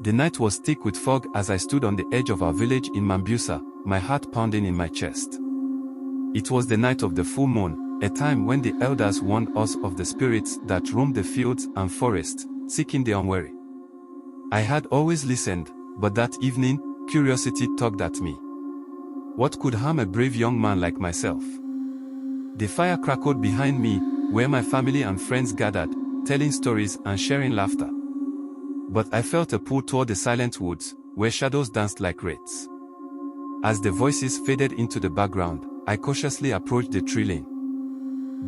The night was thick with fog as I stood on the edge of our village in Mambusa, my heart pounding in my chest. It was the night of the full moon, a time when the elders warned us of the spirits that roam the fields and forests, seeking the unwary. I had always listened, but that evening, curiosity tugged at me. What could harm a brave young man like myself? The fire crackled behind me, where my family and friends gathered, telling stories and sharing laughter. But I felt a pull toward the silent woods, where shadows danced like wraiths. As the voices faded into the background, I cautiously approached the tree line.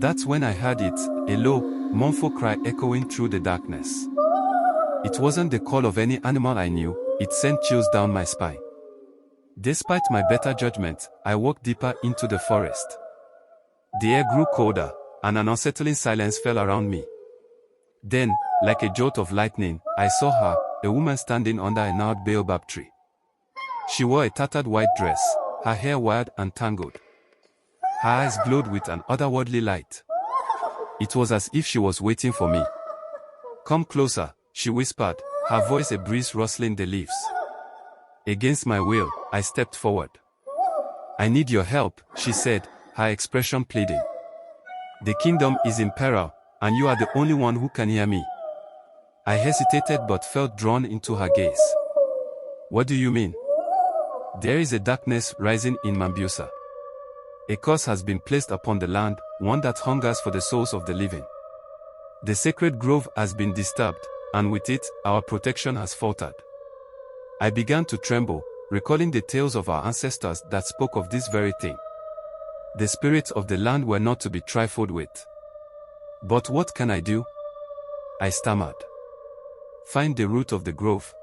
That's when I heard it, a low, mournful cry echoing through the darkness. It wasn't the call of any animal I knew, it sent chills down my spine. Despite my better judgment, I walked deeper into the forest. The air grew colder, and an unsettling silence fell around me. Then, like a jolt of lightning, I saw her, a woman standing under a gnarled baobab tree. She wore a tattered white dress, her hair wild and tangled. Her eyes glowed with an otherworldly light. It was as if she was waiting for me. "Come closer," she whispered, her voice a breeze rustling the leaves. Against my will, I stepped forward. "I need your help," she said, her expression pleading. "The kingdom is in peril, and you are the only one who can hear me." I hesitated but felt drawn into her gaze. "What do you mean?" "There is a darkness rising in Mambusa. A curse has been placed upon the land, one that hungers for the souls of the living. The sacred grove has been disturbed, and with it, our protection has faltered." I began to tremble, recalling the tales of our ancestors that spoke of this very thing. The spirits of the land were not to be trifled with. "But what can I do?" I stammered. "Find the root of the grove.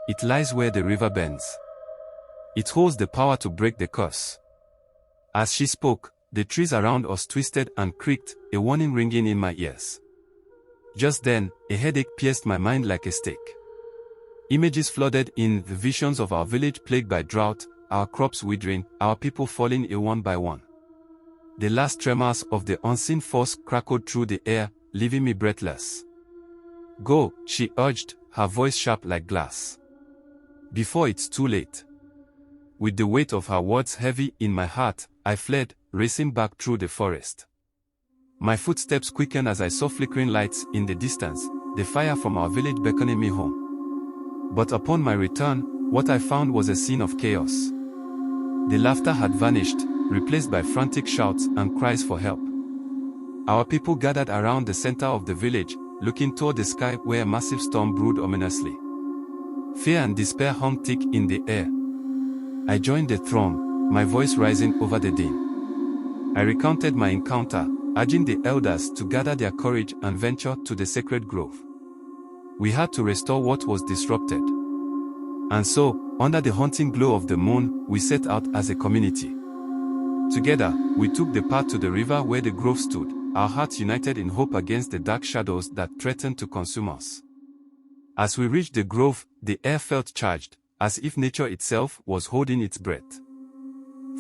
It lies where the river bends. It holds the power to break the curse." As she spoke, the trees around us twisted and creaked, a warning ringing in my ears. Just then, a headache pierced my mind like a stake. Images flooded in, the visions of our village plagued by drought, our crops withering, our people falling ill one by one. The last tremors of the unseen force crackled through the air, leaving me breathless. "Go," she urged, her voice sharp like glass. "Before it's too late." With the weight of her words heavy in my heart, I fled, racing back through the forest. My footsteps quickened as I saw flickering lights in the distance, the fire from our village beckoning me home. But upon my return, what I found was a scene of chaos. The laughter had vanished, replaced by frantic shouts and cries for help. Our people gathered around the center of the village, looking toward the sky where a massive storm brewed ominously. Fear and despair hung thick in the air. I joined the throng, my voice rising over the din. I recounted my encounter, urging the elders to gather their courage and venture to the sacred grove. We had to restore what was disrupted. And so, under the haunting glow of the moon, we set out as a community. Together, we took the path to the river where the grove stood, our hearts united in hope against the dark shadows that threatened to consume us. As we reached the grove, the air felt charged, as if nature itself was holding its breath.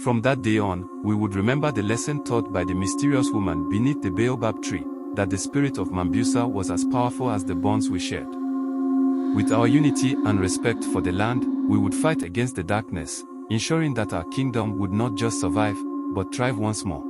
From that day on, we would remember the lesson taught by the mysterious woman beneath the baobab tree, that the spirit of Mambusa was as powerful as the bonds we shared. With our unity and respect for the land, we would fight against the darkness, ensuring that our kingdom would not just survive, but thrive once more.